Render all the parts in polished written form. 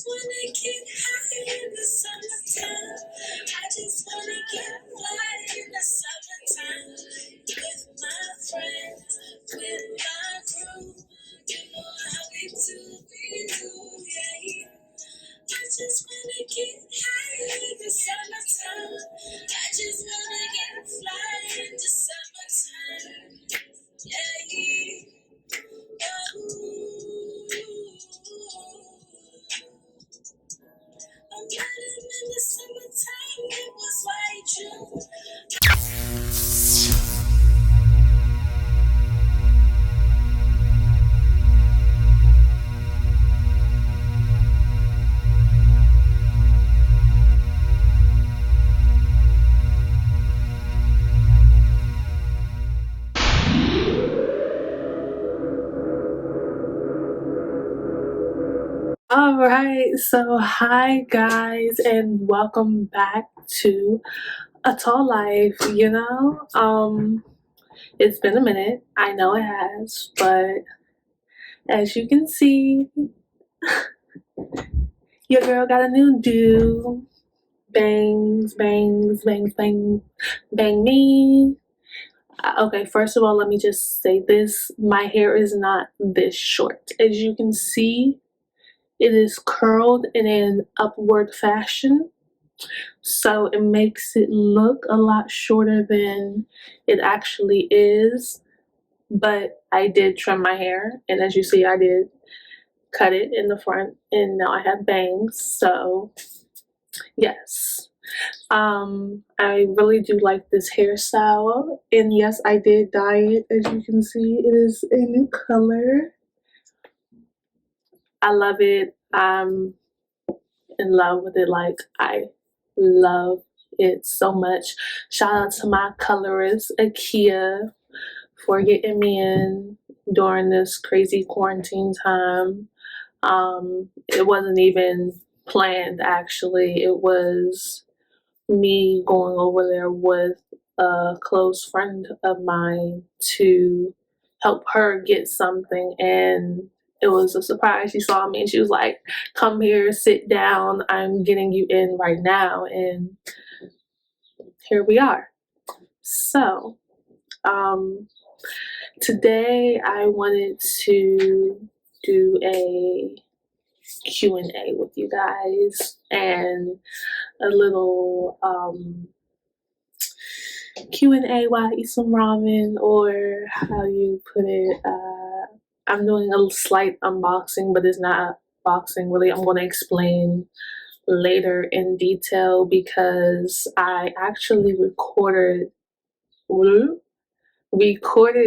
wanna get high in the summertime. I just wanna get fly in the summertime. With my friends, with my crew. You know how we do, yeah. I just wanna get high in the summertime. I just wanna get fly in the summertime. Yeah. I'm riding in the summertime. It was like June. All right, so hi guys, and welcome back to A Tall Life. It's been a minute. I know it has, but as you can see, your girl got a new do. Bangs, bangs, bangs, bang, bang me. Okay, first of all, let me just say this. My hair is not this short. As you can see, it is curled in an upward fashion. So it makes it look a lot shorter than it actually is. But I did trim my hair, and as you see, I did cut it in the front, and now I have bangs. So yes. I really do like this hairstyle, and yes, I did dye it. As you can see, it is a new color. I love it. I'm in love with it. Like, I love it so much. Shout out to my colorist, Akia, for getting me in during this crazy quarantine time. It wasn't even planned, actually. It was me going over there with a close friend of mine to help her get something, and it was a surprise. She saw me and she was like, come here, sit down, I'm getting you in right now. And here we are. So today I wanted to do a Q&A with you guys, and a little Q&A while I eat some ramen, or how you put it. I'm doing a slight unboxing, but it's not boxing really. I'm going to explain later in detail because I actually recorded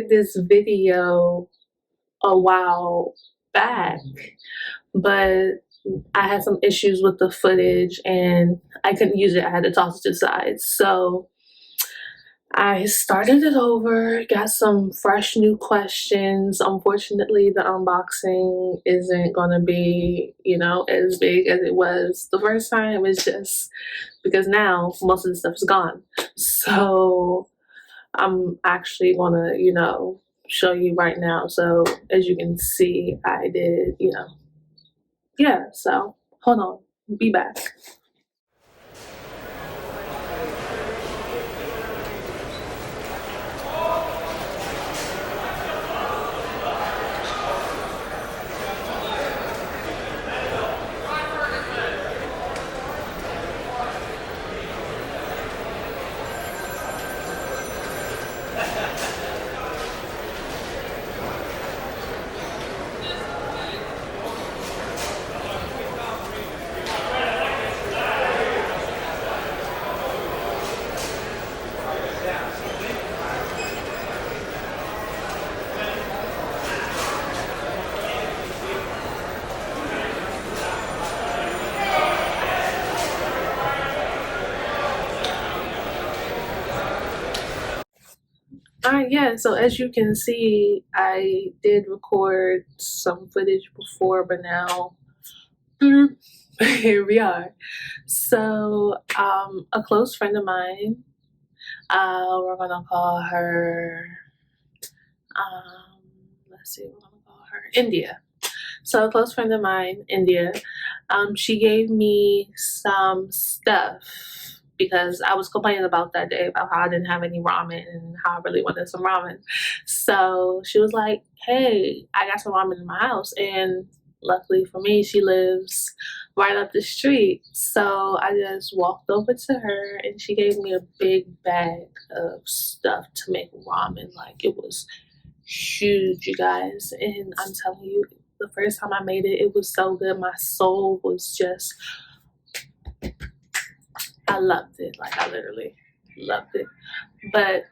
this video a while back, but I had some issues with the footage and I couldn't use it. I had to toss it to the side. So I started it over, got some fresh new questions. Unfortunately, the unboxing isn't going to be, as big as it was the first time. It's just because now most of the stuff is gone. So I'm actually going to, show you right now. So as you can see, I did, yeah. So hold on, be back. Yeah, so as you can see, I did record some footage before, but now here we are. So a close friend of mine, we're gonna call her, let's see, we're gonna call her India. So a close friend of mine, India, She gave me some stuff because I was complaining about that day about how I didn't have any ramen and how I really wanted some ramen. So she was like, "Hey, I got some ramen in my house," and luckily for me, she lives right up the street. So I just walked over to her and she gave me a big bag of stuff to make ramen. Like it was huge, you guys. And I'm telling you, the first time I made it, it was so good. My soul was just, I loved it. Like I literally loved it. But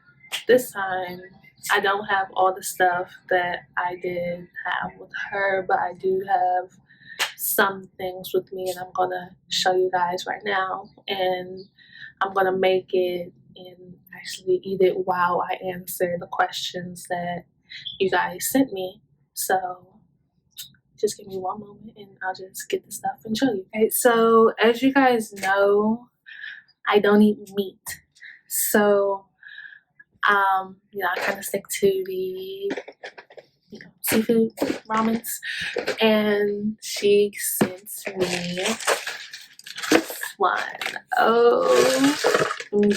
this time, I don't have all the stuff that I did have with her, but I do have some things with me, and I'm gonna show you guys right now. And I'm gonna make it and actually eat it while I answer the questions that you guys sent me. So just give me one moment and I'll just get the stuff and show you. Okay, so as you guys know, I don't eat meat. So I kind of stick to the seafood ramens. And she sent me this one. Oh, and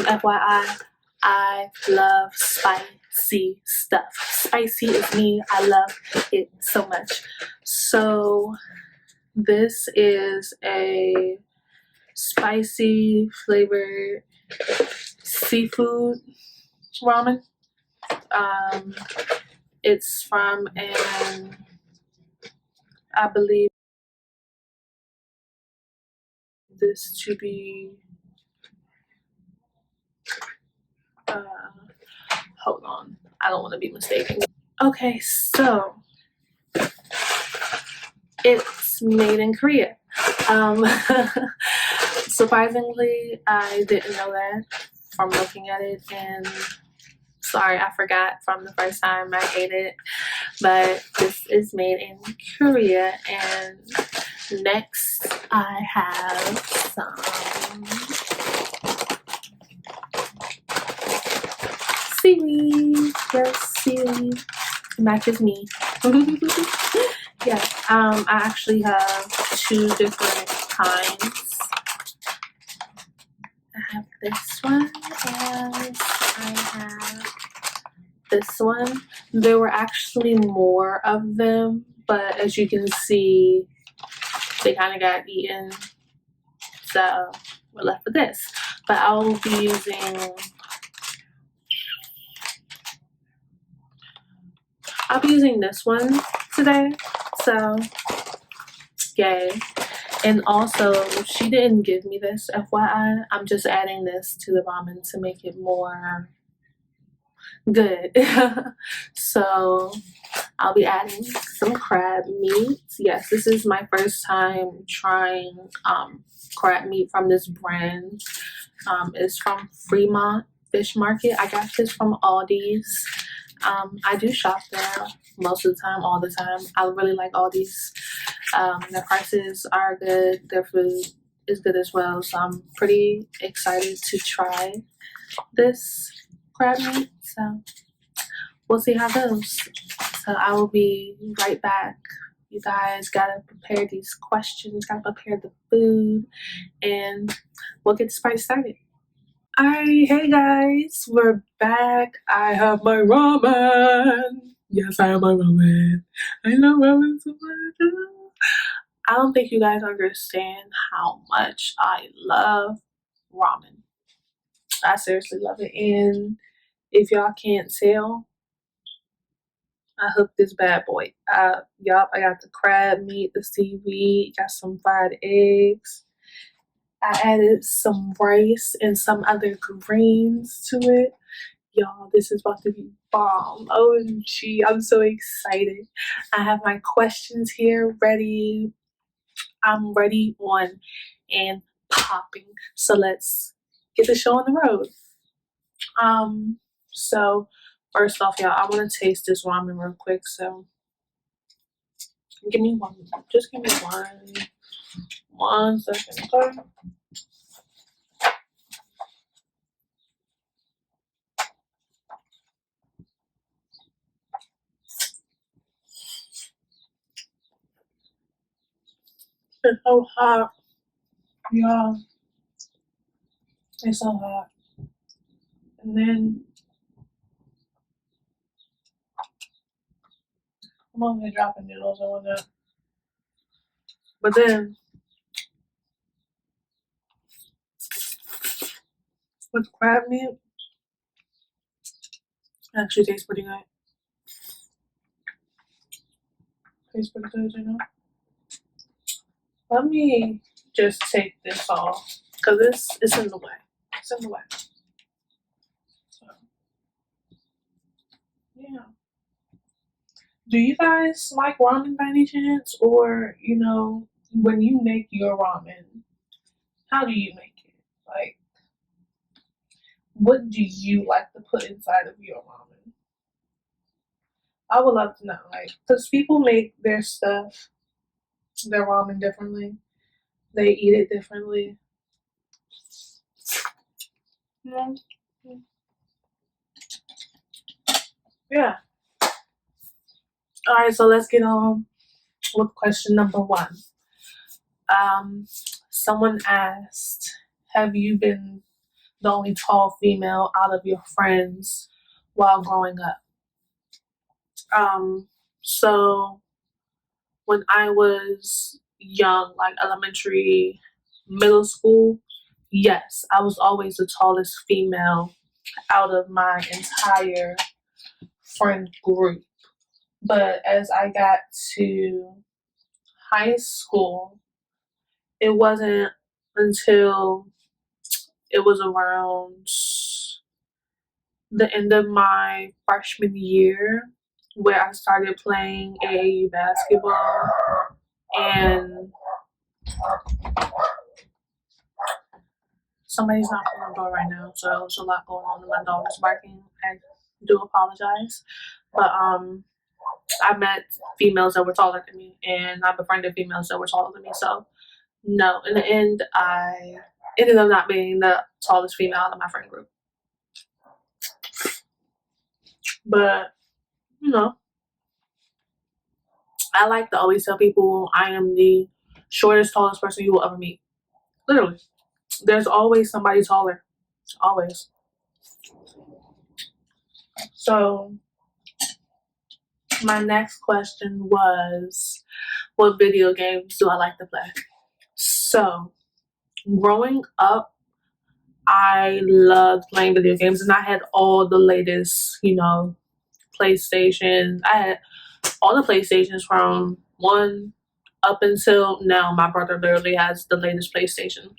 FYI, I love spicy stuff. Spicy is me. I love it so much. So this is a spicy flavored seafood ramen. It's from I believe this to be uh, hold on, I don't want to be mistaken. Okay, so it's made in Korea. Um, Surprisingly, I didn't know that from looking at it, and sorry, I forgot from the first time I ate it, but this is made in Korea. And next I have some seaweed. Yes, seaweed matches me. Yeah, I actually have two different kinds. I have this one and I have this one. There were actually more of them, but as you can see, they kind of got eaten, so we're left with this. But I'll be using this one today, so yay. And also, she didn't give me this, FYI. I'm just adding this to the ramen to make it more good. So I'll be adding some crab meat. Yes, this is my first time trying crab meat from this brand. It's from Fremont Fish Market. I got this from Aldi's. I do shop there most of the time, all the time. I really like Aldi's. Their prices are good. Their food is good as well. So I'm pretty excited to try this crab meat. So we'll see how it goes. So I will be right back. You guys gotta prepare these questions, gotta prepare the food, and we'll get this party started. Alright, hey guys, we're back. I have my ramen. Yes, I have my ramen. I love ramen so much. I don't think you guys understand how much I love ramen. I seriously love it. And if y'all can't tell, I hooked this bad boy. Yup, I got the crab meat, the seaweed, got some fried eggs. I added some rice and some other greens to it. Y'all, this is about to be bomb. OMG, I'm so excited. I have my questions here ready. I'm ready on and popping. So let's get the show on the road. So first off, y'all, I want to taste this ramen real quick. So give me one. Just give me one second, okay? It's so hot, y'all. It's so hot. And then I'm only dropping noodles and whatnot. But then with crab meat, it actually tastes pretty good. Tastes pretty good, you know. Let me just take this off because it's in the way. It's in the way. So yeah. Do you guys like ramen by any chance? Or, when you make your ramen, how do you make it? Like, what do you like to put inside of your ramen? I would love to know, like, because people make their stuff, their ramen differently. They eat it differently. Yeah. Yeah. All right, so let's get on with question number one. Um, Someone asked, have you been the only tall female out of your friends while growing up? So when I was young, like elementary, middle school, yes, I was always the tallest female out of my entire friend group. But as I got to high school, it wasn't until it was around the end of my freshman year where I started playing AAU basketball, and somebody's knocking on the door right now, so there's a lot going on and my dog is barking. I do apologize. But I met females that were taller than me, and I befriended females that were taller than me. So no, in the end, I ended up not being the tallest female out of my friend group. But you know, I like to always tell people I am the shortest, tallest person you will ever meet. Literally, there's always somebody taller, always. So my next question was, what video games do I like to play? So growing up, I loved playing video games, and I had all the latest, PlayStation. I had all the PlayStations from one up until now. My brother literally has the latest PlayStation.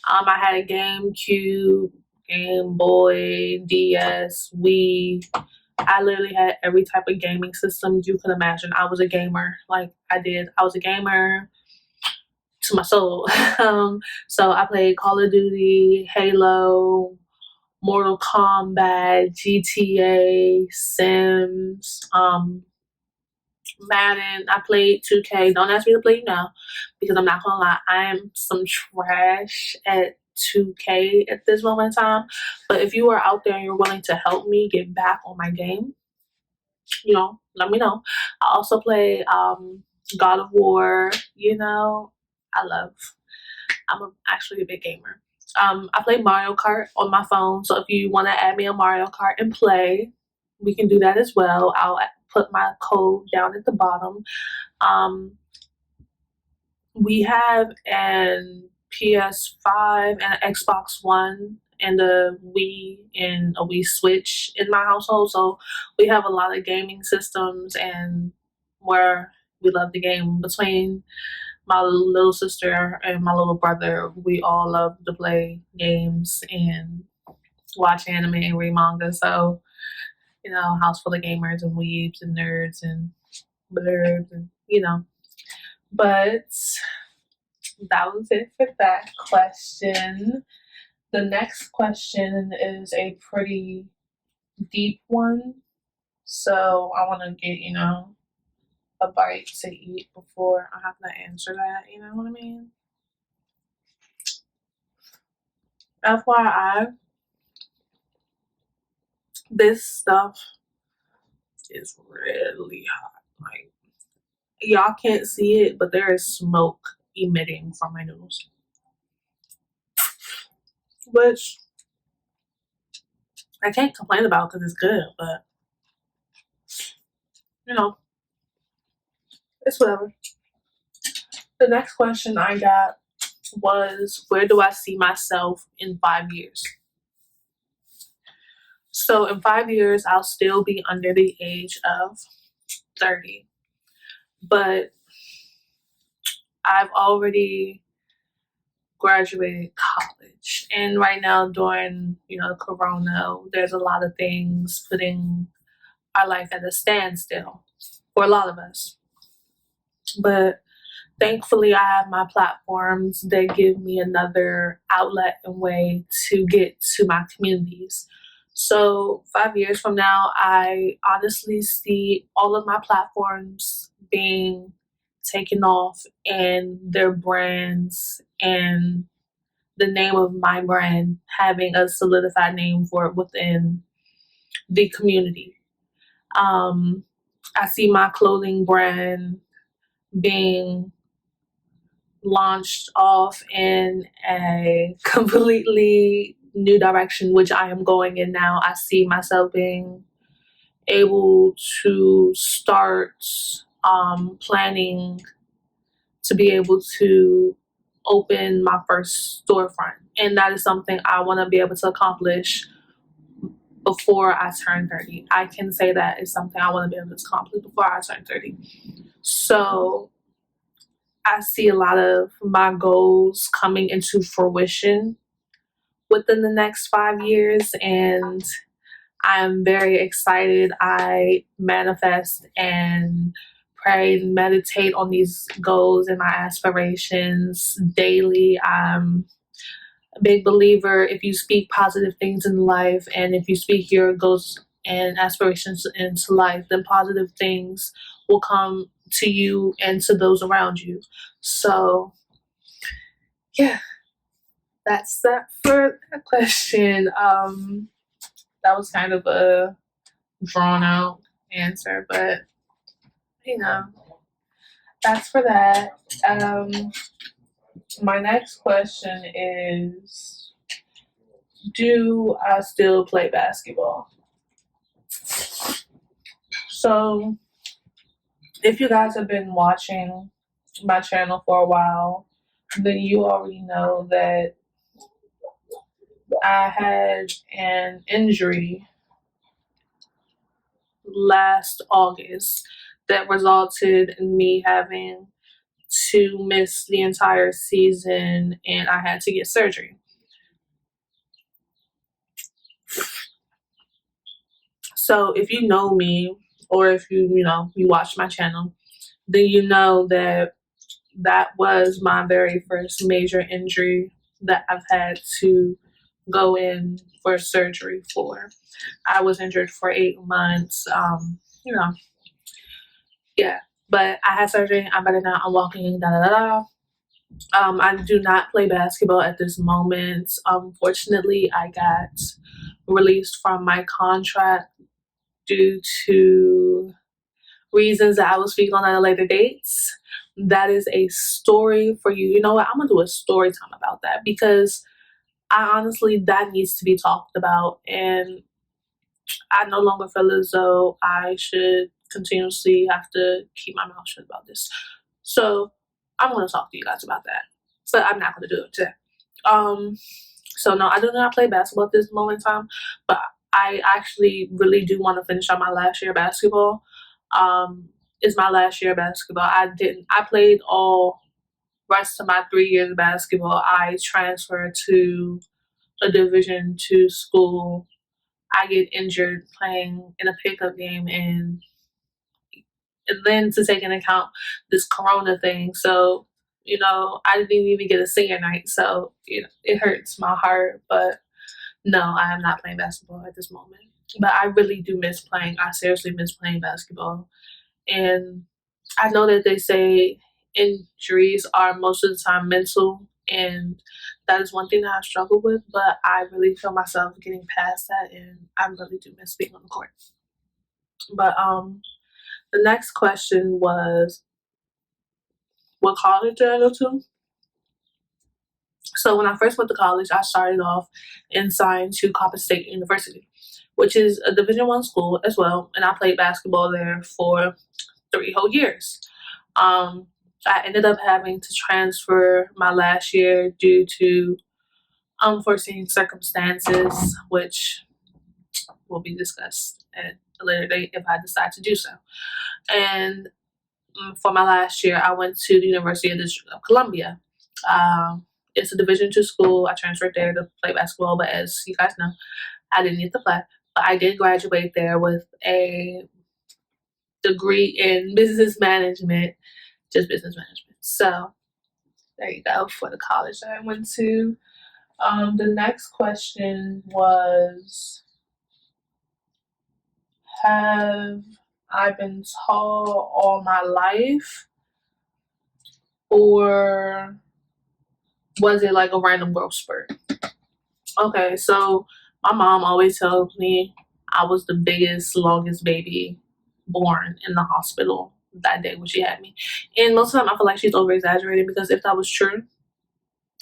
I had a GameCube, Game Boy, DS, Wii. I literally had every type of gaming system you could imagine. I was a gamer. I was a gamer to my soul. So I played Call of Duty, Halo, Mortal Kombat, GTA, Sims, Madden. I played 2K. Don't ask me to play now because I'm not gonna lie, I am some trash at 2K at this moment in time. But if you are out there and you're willing to help me get back on my game, let me know. I also play God of War. I love. Actually a big gamer. I play Mario Kart on my phone, so if you want to add me on Mario Kart and play, we can do that as well. I'll put my code down at the bottom. Um, we have an PS5 and an Xbox One and a Wii and a Wii Switch in my household, so we have a lot of gaming systems, and where we love the game between my little sister and my little brother, we all love to play games and watch anime and read manga. So, house full of gamers and weebs and nerds and blurbs and But that was it for that question. The next question is a pretty deep one. So I want to get, a bite to eat before I have to answer that. You know what I mean? FYI, this stuff is really hot. Like, y'all can't see it, but there is smoke emitting from my noodles, which I can't complain about because it's good, but you know, it's whatever. The next question I got was, where do I see myself in 5 years? So in 5 years, I'll still be under the age of 30, but I've already graduated college. And right now, during, Corona, there's a lot of things putting our life at a standstill for a lot of us. But thankfully, I have my platforms that give me another outlet and way to get to my communities. So 5 years from now, I honestly see all of my platforms being taken off and their brands and the name of my brand having a solidified name for it within the community. Um, I see my clothing brand being launched off in a completely new direction, which I am going in now. I see myself being able to start planning to be able to open my first storefront. And that is something I want to be able to accomplish before I turn 30. I can say that is something I want to be able to accomplish before I turn 30. So I see a lot of my goals coming into fruition within the next 5 years, and I'm very excited. I manifest and pray and meditate on these goals and my aspirations daily. I'm a big believer, if you speak positive things in life and if you speak your goals and aspirations into life, then positive things will come to you and to those around you. So, yeah, that's that for that question. That was kind of a drawn out answer, but you know, that's for that. My next question is, do I still play basketball? So, if you guys have been watching my channel for a while, then you already know that I had an injury last August that resulted in me having to miss the entire season and I had to get surgery. So if you know me or if you watch my channel, then you know that that was my very first major injury that I've had to go in for surgery for. I was injured for 8 months. You know, yeah. But I had surgery. I'm better now. I'm walking. Da da da. I do not play basketball at this moment. Unfortunately, I got released from my contract due to reasons that I will speak on at a later date. That is a story for you. You know what? I'm gonna do a story time about that because I honestly that needs to be talked about, and I no longer feel as though I should continuously have to keep my mouth shut about this. So I'm gonna talk to you guys about that, but I'm not gonna do it today. Um, so no, I do not play basketball at this moment in time, but I actually really do want to finish out my last year of basketball. It's my last year of basketball. I played all rest of my 3 years of basketball. I transferred to a Division II school. I get injured playing in a pickup game, and then to take into account this Corona thing. So, I didn't even get a senior night. So, it hurts my heart. But no, I am not playing basketball at this moment. But I really do miss playing. I seriously miss playing basketball. And I know that they say injuries are most of the time mental. And that is one thing that I struggle with. But I really feel myself getting past that. And I really do miss being on the court. But the next question was, what college did I go to? So when I first went to college, I started off and signed to Coppin State University, which is a Division I school as well, and I played basketball there for 3 whole years. I ended up having to transfer my last year due to unforeseen circumstances, which will be discussed at a later date if I decide to do so. And for my last year, I went to the University of the District of Columbia. It's a Division II school. I transferred there to play basketball, but as you guys know, I didn't get to play. But I did graduate there with a degree in business management, just business management. So there you go for the college that I went to. The next question was, have I been tall all my life, or was it like a random growth spurt? Okay, so my mom always tells me I was the biggest, longest baby born in the hospital that day when she had me. And most of the time I feel like she's over exaggerating, because if that was true,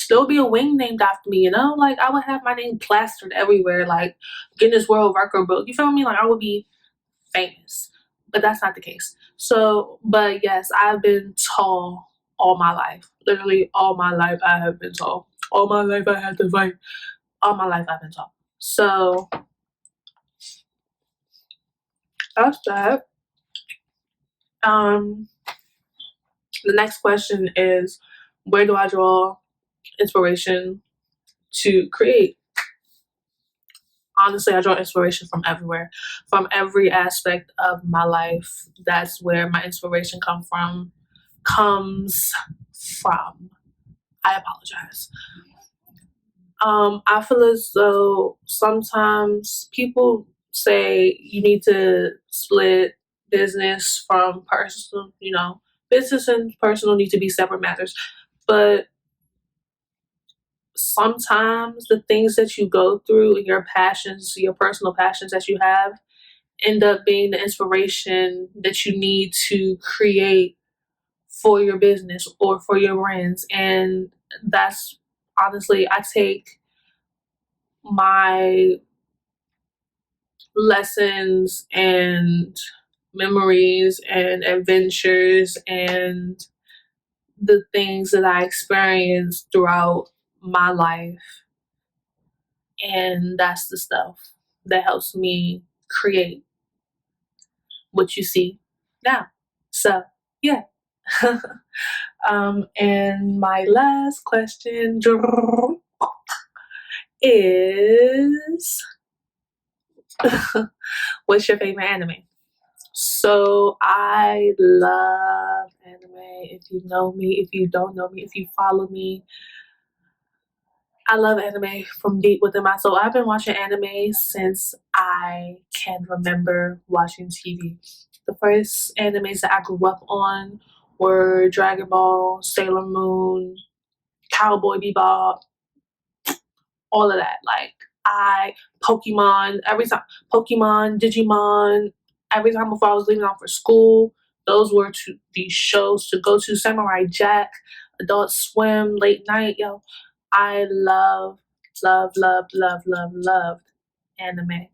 there would be a wing named after me, you know? Like, I would have my name plastered everywhere, like Guinness World Record book. You feel me? Like, I would be famous. But that's not the case. So, but yes, I've been tall all my life. Literally all my life I have been tall. All my life I had to fight. All my life I've been tall. So that's that. The next question is, where do I draw inspiration to create? Honestly, I draw inspiration from everywhere, from every aspect of my life. That's where my inspiration comes from. I apologize. I feel as though sometimes people say you need to split business from personal, business and personal need to be separate matters. But sometimes the things that you go through and your passions, your personal passions that you have, end up being the inspiration that you need to create for your business or for your brands. And that's honestly, I take my lessons and memories and adventures and the things that I experienced throughout my life, and that's the stuff that helps me create what you see now. So yeah. And my last question is, what's your favorite anime? So I love anime. If you know me, if you don't know me, if you follow me, I love anime from deep within my soul. I've been watching anime since I can remember watching TV. The first animes that I grew up on were Dragon Ball, Sailor Moon, Cowboy Bebop, all of that. Like, Pokemon, Digimon, every time before I was leaving out for school, those were the shows to go to. Samurai Jack, Adult Swim, Late Night, yo. I loved anime.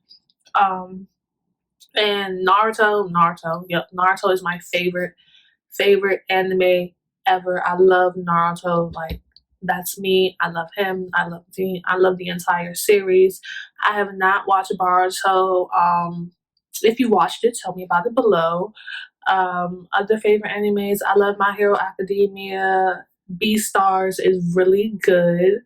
And Naruto, yep, Naruto is my favorite anime ever. I love Naruto. Like, that's me. I love him. I love the entire series. I have not watched Boruto. If you watched it, tell me about it below. Other favorite animes, I love My Hero Academia. Beastars is really good.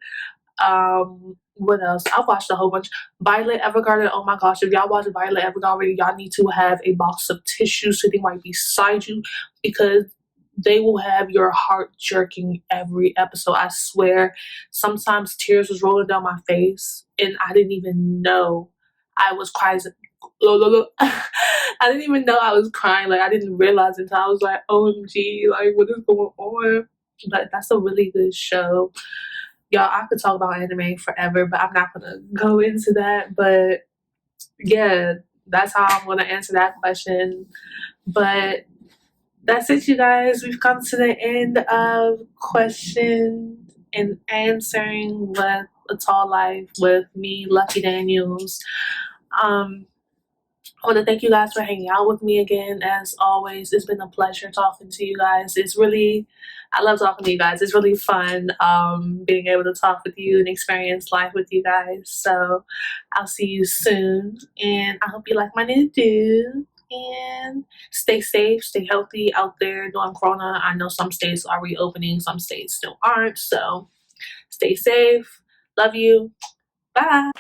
What else? I've watched a whole bunch. Violet Evergarden. Oh my gosh, if y'all watch Violet Evergarden, y'all need to have a box of tissues sitting right beside you, because they will have your heart jerking every episode. I swear, sometimes tears was rolling down my face and I didn't even know I was crying. I didn't even know I was crying. Like, I didn't realize it until I was like, OMG, like, what is going on? But that's a really good show. Y'all, I could talk about anime forever, but I'm not gonna go into that. But yeah, that's how I'm gonna answer that question. But that's it, you guys. We've come to the end of questions and answering with a tall life with me, Lucky Daniels. Um, I want to thank you guys for hanging out with me again. As always, it's been a pleasure talking to you guys. I love talking to you guys. It's really fun being able to talk with you and experience life with you guys. So I'll see you soon. And I hope you like my new do. And stay safe, stay healthy out there during Corona. I know some states are reopening, some states still aren't. So stay safe. Love you. Bye.